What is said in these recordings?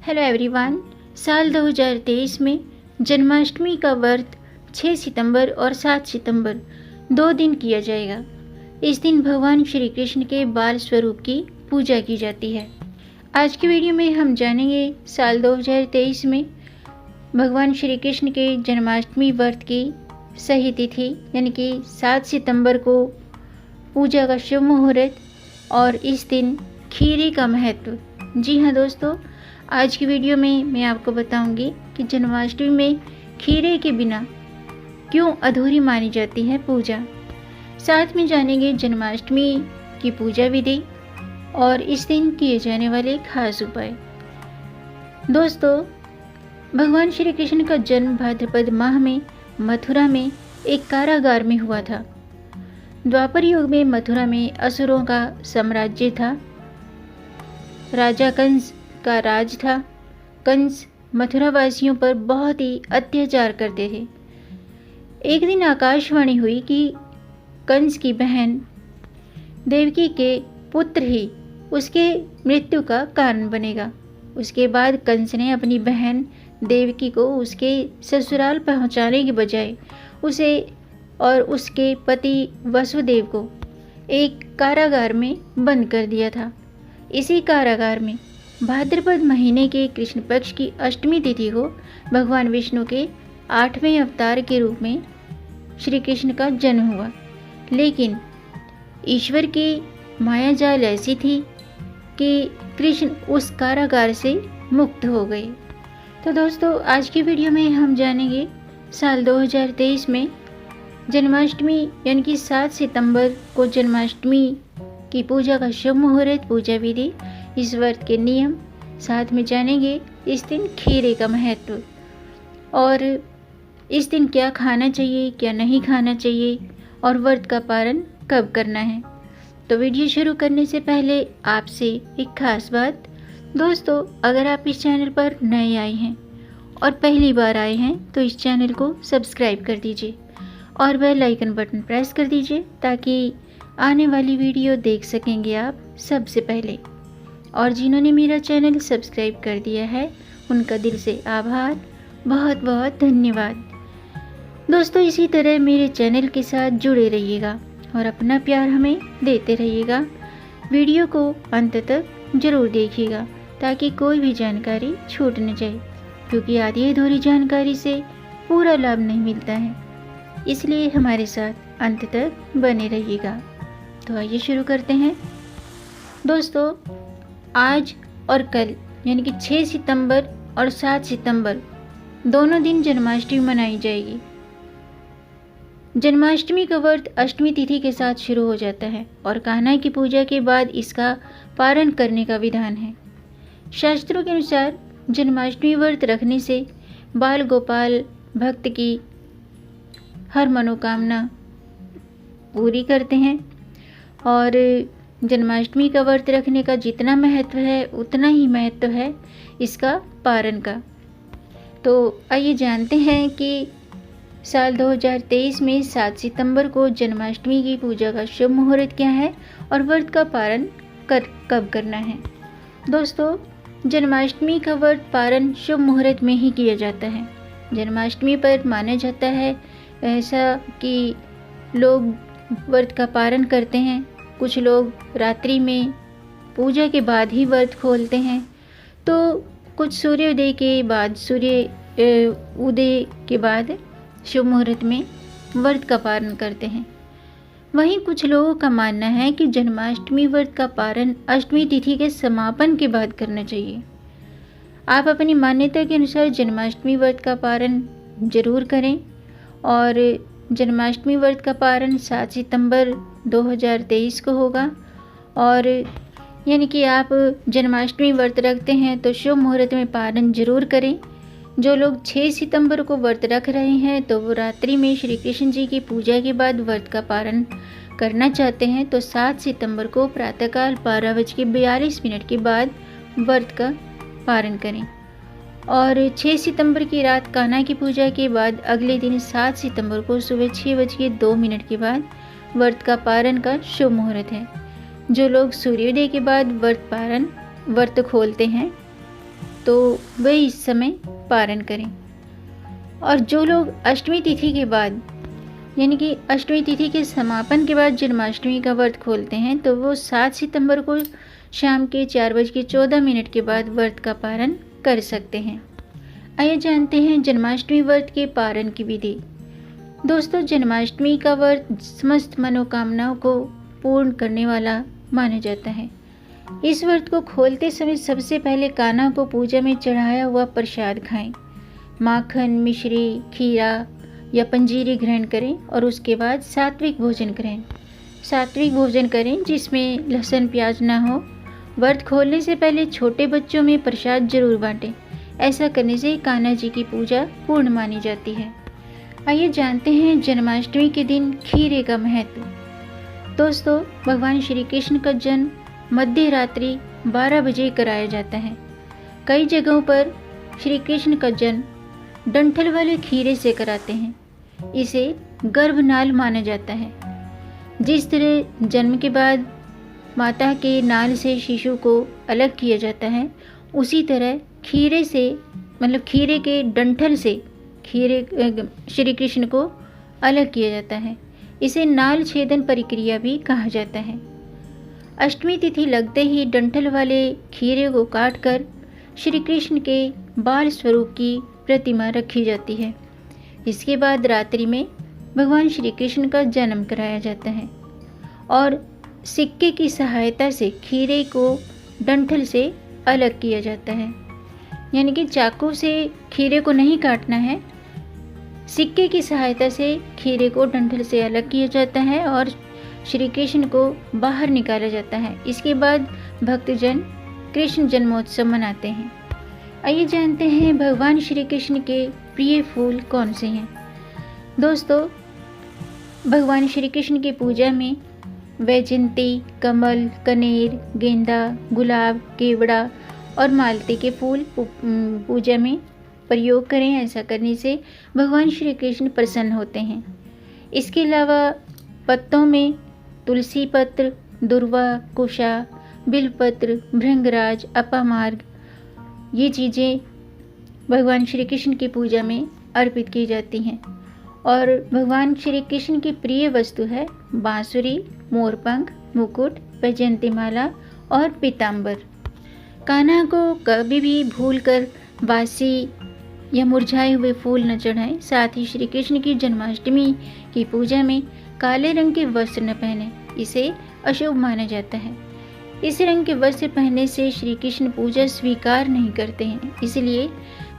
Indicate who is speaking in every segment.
Speaker 1: Hello everyone. साल 2023 में जन्माष्टमी का व्रत 6 सितंबर और 7 सितंबर 2 दिन किया जाएगा। इस दिन भगवान श्री कृष्ण के बाल स्वरूप की पूजा की जाती है। आज की वीडियो में हम जानेंगे साल 2023 में भगवान श्री कृष्ण के जन्माष्टमी व्रत की सही तिथि यानी कि 7 सितंबर को पूजा का शुभ मुहूर्त और इस दिन खीरे का महत्व। जी हाँ दोस्तों, आज की वीडियो में मैं आपको बताऊंगी कि जन्माष्टमी में खीरे के बिना क्यों अधूरी मानी जाती है पूजा। साथ में जानेंगे जन्माष्टमी की पूजा विधि और इस दिन किए जाने वाले खास उपाय। दोस्तों, भगवान श्री कृष्ण का जन्म भाद्रपद माह में मथुरा में एक कारागार में हुआ था। द्वापर युग में मथुरा में असुरों का साम्राज्य था। राजा कंस का राज था। कंस मथुरा वासियों पर बहुत ही अत्याचार करते थे। एक दिन आकाशवाणी हुई कि कंस की बहन देवकी के पुत्र ही उसके मृत्यु का कारण बनेगा। उसके बाद कंस ने अपनी बहन देवकी को उसके ससुराल पहुंचाने के बजाय उसे और उसके पति वसुदेव को एक कारागार में बंद कर दिया था। इसी कारागार में भाद्रपद महीने के कृष्ण पक्ष की अष्टमी तिथि को भगवान विष्णु के 8वें अवतार के रूप में श्री कृष्ण का जन्म हुआ। लेकिन ईश्वर की माया जाल ऐसी थी कि कृष्ण उस कारागार से मुक्त हो गए। तो दोस्तों, आज की वीडियो में हम जानेंगे साल 2023 में जन्माष्टमी यानी कि 7 सितंबर को जन्माष्टमी की पूजा का शुभ मुहूर्त, पूजा विधि, इस व्रत के नियम। साथ में जानेंगे इस दिन खीरे का महत्व और इस दिन क्या खाना चाहिए, क्या नहीं खाना चाहिए और व्रत का पालन कब करना है। तो वीडियो शुरू करने से पहले आपसे एक खास बात। दोस्तों, अगर आप इस चैनल पर नए आए हैं और पहली बार आए हैं तो इस चैनल को सब्सक्राइब कर दीजिए और बेल आइकन बटन प्रेस कर दीजिए ताकि आने वाली वीडियो देख सकेंगे आप सबसे पहले। और जिन्होंने मेरा चैनल सब्सक्राइब कर दिया है उनका दिल से आभार, बहुत बहुत धन्यवाद। दोस्तों, इसी तरह मेरे चैनल के साथ जुड़े रहिएगा और अपना प्यार हमें देते रहिएगा। वीडियो को अंत तक जरूर देखिएगा ताकि कोई भी जानकारी छूट न जाए, क्योंकि आधी अधूरी जानकारी से पूरा लाभ नहीं मिलता है। इसलिए हमारे साथ अंत तक बने रहिएगा। तो आइए शुरू करते हैं। दोस्तों, आज और कल यानी कि 6 सितंबर और 7 सितंबर दोनों दिन जन्माष्टमी मनाई जाएगी। जन्माष्टमी का व्रत अष्टमी तिथि के साथ शुरू हो जाता है और कान्हा की पूजा के बाद इसका पारण करने का विधान है। शास्त्रों के अनुसार जन्माष्टमी व्रत रखने से बाल गोपाल भक्त की हर मनोकामना पूरी करते हैं और जन्माष्टमी का व्रत रखने का जितना महत्व है उतना ही महत्व है इसका पारण का। तो आइए जानते हैं कि साल 2023 में 7 सितंबर को जन्माष्टमी की पूजा का शुभ मुहूर्त क्या है और व्रत का पारण कब करना है। दोस्तों, जन्माष्टमी का व्रत पारण शुभ मुहूर्त में ही किया जाता है। जन्माष्टमी पर माना जाता है ऐसा कि लोग व्रत का पारण करते हैं। कुछ लोग रात्रि में पूजा के बाद ही व्रत खोलते हैं, तो कुछ सूर्योदय के बाद, सूर्य उदय के बाद शुभ मुहूर्त में व्रत का पारण करते हैं। वहीं कुछ लोगों का मानना है कि जन्माष्टमी व्रत का पारण अष्टमी तिथि के समापन के बाद करना चाहिए। आप अपनी मान्यता के अनुसार जन्माष्टमी व्रत का पारण जरूर करें और जन्माष्टमी व्रत का पारण 7 सितंबर 2023 को होगा। और यानी कि आप जन्माष्टमी व्रत रखते हैं तो शुभ मुहूर्त में पारण जरूर करें। जो लोग 6 सितंबर को व्रत रख रहे हैं तो वो रात्रि में श्री कृष्ण जी की पूजा के बाद व्रत का पारण करना चाहते हैं तो 7 सितंबर को प्रातःकाल 12:42 के बाद व्रत का पारण करें। और 6 सितंबर की रात कान्हा की पूजा के बाद अगले दिन 7 सितंबर को सुबह 6:02 के बाद व्रत का पारण का शुभ मुहूर्त है। जो लोग सूर्योदय के बाद व्रत खोलते हैं तो वे इस समय पारण करें। और जो लोग अष्टमी तिथि के बाद यानी कि अष्टमी तिथि के समापन के बाद जन्माष्टमी का व्रत खोलते हैं तो वो 7 सितंबर को शाम के 4:14 के बाद व्रत का पारण कर सकते हैं। आइए जानते हैं जन्माष्टमी व्रत के पारण की विधि। दोस्तों, जन्माष्टमी का व्रत समस्त मनोकामनाओं को पूर्ण करने वाला माना जाता है। इस व्रत को खोलते समय सबसे पहले कान्हा को पूजा में चढ़ाया हुआ प्रसाद खाएं। माखन, मिश्री, खीरा या पंजीरी ग्रहण करें और उसके बाद सात्विक भोजन करें जिसमें लहसुन प्याज ना हो। व्रत खोलने से पहले छोटे बच्चों में प्रसाद जरूर बांटें। ऐसा करने से कान्हा जी की पूजा पूर्ण मानी जाती है। आइए जानते हैं जन्माष्टमी के दिन खीरे का महत्व। दोस्तों, भगवान श्री कृष्ण का जन्म मध्य रात्रि 12 बजे कराया जाता है। कई जगहों पर श्री कृष्ण का जन्म डंठल वाले खीरे से कराते हैं। इसे गर्भनाल माना जाता है। जिस तरह जन्म के बाद माता के नाल से शिशु को अलग किया जाता है, उसी तरह खीरे के डंठल से श्री कृष्ण को अलग किया जाता है। इसे नाल छेदन प्रक्रिया भी कहा जाता है। अष्टमी तिथि लगते ही डंठल वाले खीरे को काटकर श्री कृष्ण के बाल स्वरूप की प्रतिमा रखी जाती है। इसके बाद रात्रि में भगवान श्री कृष्ण का जन्म कराया जाता है और सिक्के की सहायता से खीरे को डंठल से अलग किया जाता है। यानी कि चाकू से खीरे को नहीं काटना है, सिक्के की सहायता से खीरे को डंठल से अलग किया जाता है और श्री कृष्ण को बाहर निकाला जाता है। इसके बाद भक्तजन कृष्ण जन्मोत्सव मनाते हैं। आइए जानते हैं भगवान श्री कृष्ण के प्रिय फूल कौन से हैं। दोस्तों, भगवान श्री कृष्ण की पूजा में वैजयंती, कमल, कनेर, गेंदा, गुलाब, केवड़ा और मालती के फूल पूजा में प्रयोग करें। ऐसा करने से भगवान श्री कृष्ण प्रसन्न होते हैं। इसके अलावा पत्तों में तुलसी पत्र, दुर्वा, कुशा, बिलपत्र, भृंगराज, अपामार्ग ये चीज़ें भगवान श्री कृष्ण की पूजा में अर्पित की जाती हैं। और भगवान श्री कृष्ण की प्रिय वस्तु है बांसुरी, मोरपंख, मुकुट, वैजयंती माला और पीताम्बर। कान्हा को कभी भी भूलकर बासी या मुरझाए हुए फूल न चढ़ाएं। साथ ही श्री कृष्ण की जन्माष्टमी की पूजा में काले रंग के वस्त्र न पहने, इसे अशुभ माना जाता है। इस रंग के वस्त्र पहनने से श्री कृष्ण पूजा स्वीकार नहीं करते हैं। इसलिए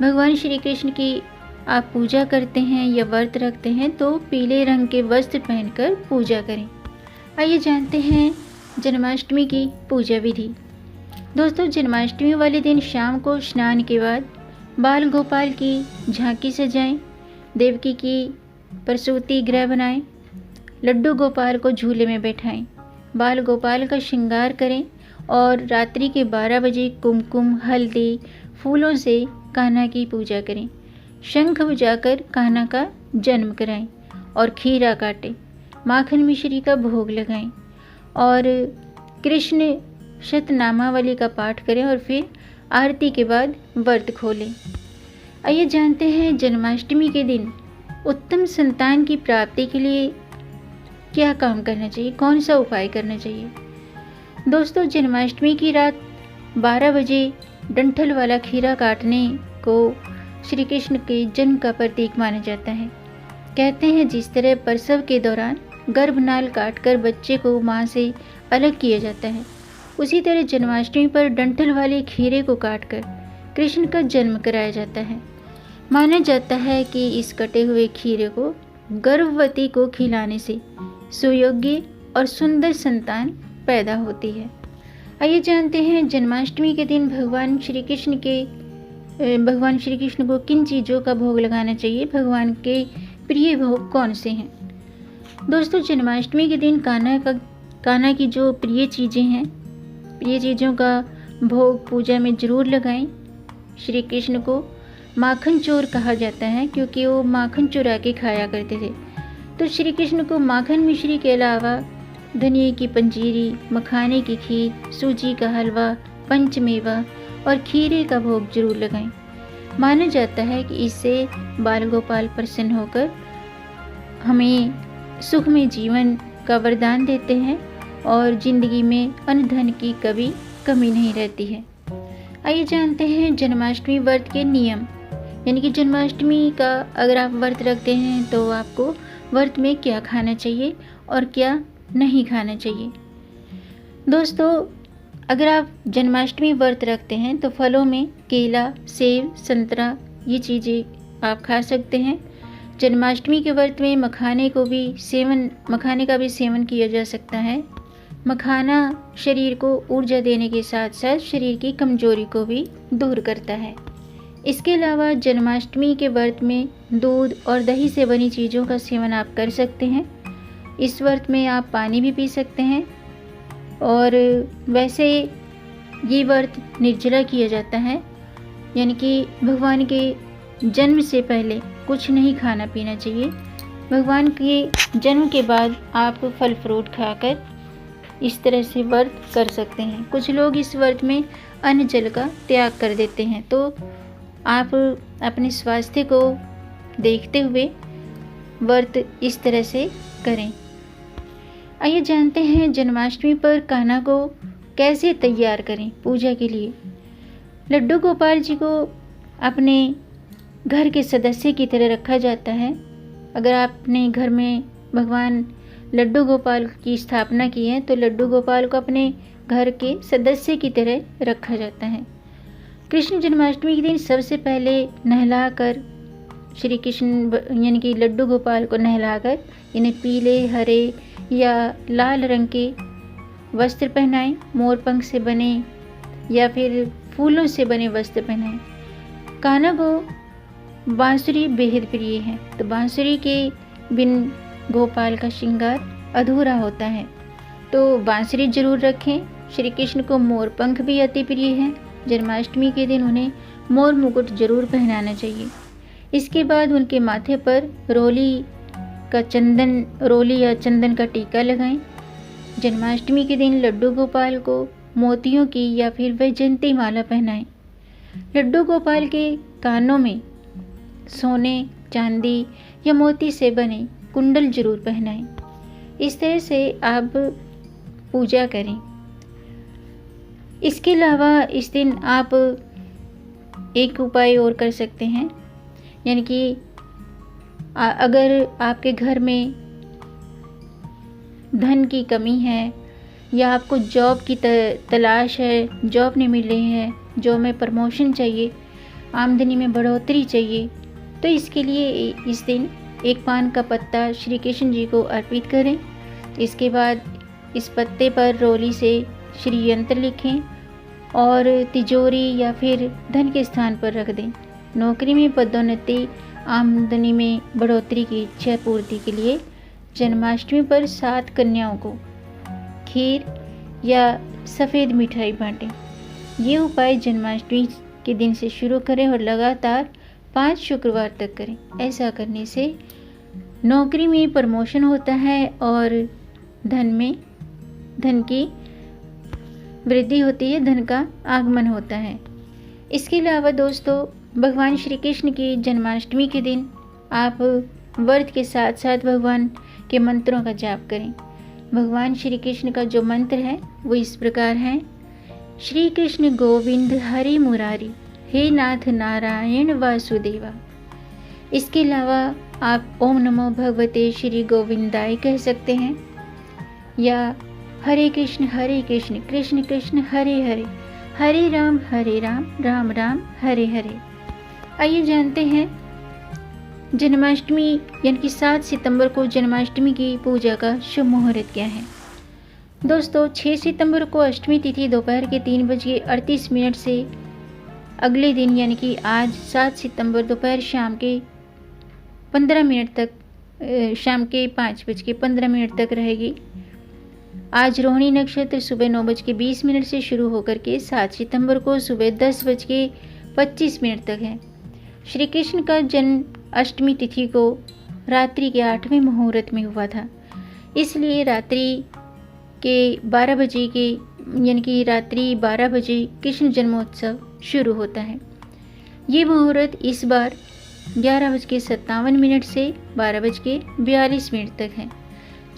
Speaker 1: भगवान श्री कृष्ण की आप पूजा करते हैं या व्रत रखते हैं तो पीले रंग के वस्त्र पहनकर पूजा करें। आइए जानते हैं जन्माष्टमी की पूजा विधि। दोस्तों, जन्माष्टमी वाले दिन शाम को स्नान के बाद बाल गोपाल की झांकी सजाएं, देवकी की प्रसूति गृह बनाएं, लड्डू गोपाल को झूले में बैठाएं, बाल गोपाल का श्रृंगार करें और रात्रि के 12 बजे कुमकुम, हल्दी, फूलों से कान्हा की पूजा करें। शंख बजाकर कान्हा का जन्म कराएं और खीरा काटें, माखन मिश्री का भोग लगाएं और कृष्ण शतनामावली का पाठ करें और फिर आरती के बाद व्रत खोलें। आइए जानते हैं जन्माष्टमी के दिन उत्तम संतान की प्राप्ति के लिए क्या काम करना चाहिए, कौन सा उपाय करना चाहिए। दोस्तों, जन्माष्टमी की रात 12 बजे डंठल वाला खीरा काटने को श्री कृष्ण के जन्म का प्रतीक माना जाता है। कहते हैं जिस तरह प्रसव के दौरान गर्भनाल काटकर बच्चे को मां से अलग किया जाता है, उसी तरह जन्माष्टमी पर डंठल वाले खीरे को काटकर कृष्ण का जन्म कराया जाता है। माना जाता है कि इस कटे हुए खीरे को गर्भवती को खिलाने से सुयोग्य और सुंदर संतान पैदा होती है। आइए जानते हैं जन्माष्टमी के दिन भगवान श्री कृष्ण को किन चीज़ों का भोग लगाना चाहिए, भगवान के प्रिय भोग कौन से हैं। दोस्तों, जन्माष्टमी के दिन कान्हा की जो प्रिय चीज़ों का भोग पूजा में जरूर लगाएं। श्री कृष्ण को माखन चोर कहा जाता है क्योंकि वो माखन चुरा के खाया करते थे। तो श्री कृष्ण को माखन मिश्री के अलावा धनिये की पंजीरी, मखाने की खीर, सूजी का हलवा, पंचमेवा और खीरे का भोग जरूर लगाएं। माना जाता है कि इससे बाल गोपाल प्रसन्न होकर हमें सुखमय जीवन का वरदान देते हैं और जिंदगी में अन्न धन की कभी कमी नहीं रहती है। आइए जानते हैं जन्माष्टमी व्रत के नियम, यानी कि जन्माष्टमी का अगर आप व्रत रखते हैं तो आपको व्रत में क्या खाना चाहिए और क्या नहीं खाना चाहिए। दोस्तों, अगर आप जन्माष्टमी व्रत रखते हैं तो फलों में केला, सेब, संतरा ये चीज़ें आप खा सकते हैं। जन्माष्टमी के व्रत में मखाने का भी सेवन किया जा सकता है। मखाना शरीर को ऊर्जा देने के साथ साथ शरीर की कमजोरी को भी दूर करता है। इसके अलावा जन्माष्टमी के व्रत में दूध और दही से बनी चीज़ों का सेवन आप कर सकते हैं। इस व्रत में आप पानी भी पी सकते हैं और वैसे ये व्रत निर्जला किया जाता है, यानी कि भगवान के जन्म से पहले कुछ नहीं खाना पीना चाहिए। भगवान के जन्म के बाद आप फल फ्रूट खाकर इस तरह से व्रत कर सकते हैं। कुछ लोग इस व्रत में अन्न जल का त्याग कर देते हैं, तो आप अपने स्वास्थ्य को देखते हुए व्रत इस तरह से करें। आइए जानते हैं जन्माष्टमी पर कान्हा को कैसे तैयार करें पूजा के लिए। लड्डू गोपाल जी को अपने घर के सदस्य की तरह रखा जाता है। अगर आपने घर में भगवान लड्डू गोपाल की स्थापना की है तो लड्डू गोपाल को अपने घर के सदस्य की तरह रखा जाता है। कृष्ण जन्माष्टमी के दिन सबसे पहले नहलाकर श्री कृष्ण यानी कि लड्डू गोपाल को नहलाकर इन्हें पीले, हरे या लाल रंग के वस्त्र पहनाएं, मोरपंख से बने या फिर फूलों से बने वस्त्र पहनाएं। कान्हा को बांसुरी बेहद प्रिय है, तो बांसुरी के बिन गोपाल का श्रृंगार अधूरा होता है, तो बांसुरी जरूर रखें। श्री कृष्ण को मोरपंख भी अति प्रिय है। जन्माष्टमी के दिन उन्हें मोर मुकुट जरूर पहनाना चाहिए। इसके बाद उनके माथे पर रोली या चंदन का टीका लगाएं। जन्माष्टमी के दिन लड्डू गोपाल को मोतियों की या फिर वैजयंती माला पहनाएं। लड्डू गोपाल के कानों में सोने, चांदी या मोती से बने कुंडल जरूर पहनाएं। इस तरह से आप पूजा करें। इसके अलावा इस दिन आप एक उपाय और कर सकते हैं, यानी कि अगर आपके घर में धन की कमी है या आपको जॉब की तलाश है, जॉब नहीं मिल रही है, जॉब में प्रमोशन चाहिए, आमदनी में बढ़ोतरी चाहिए, तो इसके लिए इस दिन एक पान का पत्ता श्री कृष्ण जी को अर्पित करें। इसके बाद इस पत्ते पर रोली से श्री यंत्र लिखें और तिजोरी या फिर धन के स्थान पर रख दें। नौकरी में पदोन्नति, आमदनी में बढ़ोतरी की इच्छा पूर्ति के लिए जन्माष्टमी पर 7 कन्याओं को खीर या सफ़ेद मिठाई बांटें। ये उपाय जन्माष्टमी के दिन से शुरू करें और लगातार 5 शुक्रवार तक करें। ऐसा करने से नौकरी में प्रमोशन होता है और धन की वृद्धि होती है, धन का आगमन होता है। इसके अलावा दोस्तों, भगवान श्री कृष्ण की जन्माष्टमी के दिन आप व्रत के साथ साथ भगवान के मंत्रों का जाप करें। भगवान श्री कृष्ण का जो मंत्र है वो इस प्रकार है: श्री कृष्ण गोविंद हरि मुरारी, हे नाथ नारायण वासुदेवा। इसके अलावा आप ओम नमो भगवते श्री गोविंदाय कह सकते हैं या हरे कृष्ण कृष्ण कृष्ण हरे हरे, हरे राम राम राम हरे हरे। आइए जानते हैं जन्माष्टमी यानी कि 7 सितंबर को जन्माष्टमी की पूजा का शुभ मुहूर्त क्या है। दोस्तों, 6 सितंबर को अष्टमी तिथि दोपहर के 3:38 से अगले दिन यानी कि आज 7 सितंबर दोपहर शाम के 5:15 तक रहेगी। आज रोहिणी नक्षत्र सुबह 9:20 से शुरू होकर के 7 सितंबर को सुबह 10:25 तक है। श्री कृष्ण का जन्म अष्टमी तिथि को रात्रि के 8वें मुहूर्त में हुआ था, इसलिए रात्रि 12 बजे कृष्ण जन्मोत्सव शुरू होता है। ये मुहूर्त इस बार 11:57 से 12:42 तक है।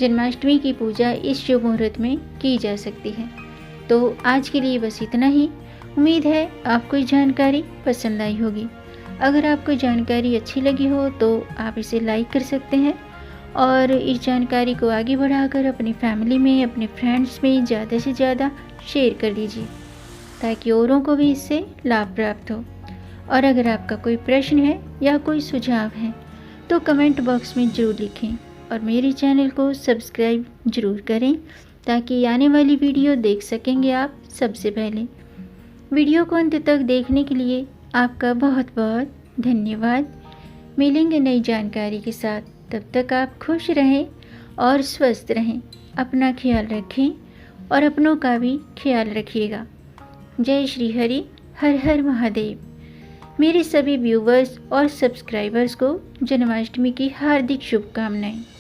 Speaker 1: जन्माष्टमी की पूजा इस शुभ मुहूर्त में की जा सकती है। तो आज के लिए बस इतना ही। उम्मीद है आपको ये जानकारी पसंद आई होगी। अगर आपको जानकारी अच्छी लगी हो तो आप इसे लाइक कर सकते हैं और इस जानकारी को आगे बढ़ाकर अपनी फैमिली में, अपने फ्रेंड्स में ज़्यादा से ज़्यादा शेयर कर दीजिए ताकि औरों को भी इससे लाभ प्राप्त हो। और अगर आपका कोई प्रश्न है या कोई सुझाव है तो कमेंट बॉक्स में ज़रूर लिखें और मेरे चैनल को सब्सक्राइब ज़रूर करें ताकि आने वाली वीडियो देख सकेंगे आप सबसे पहले। वीडियो को अंत तक देखने के लिए आपका बहुत बहुत धन्यवाद। मिलेंगे नई जानकारी के साथ, तब तक आप खुश रहें और स्वस्थ रहें। अपना ख्याल रखें और अपनों का भी ख्याल रखिएगा। जय श्री हरि, हर हर महादेव। मेरे सभी व्यूवर्स और सब्सक्राइबर्स को जन्माष्टमी की हार्दिक शुभकामनाएं।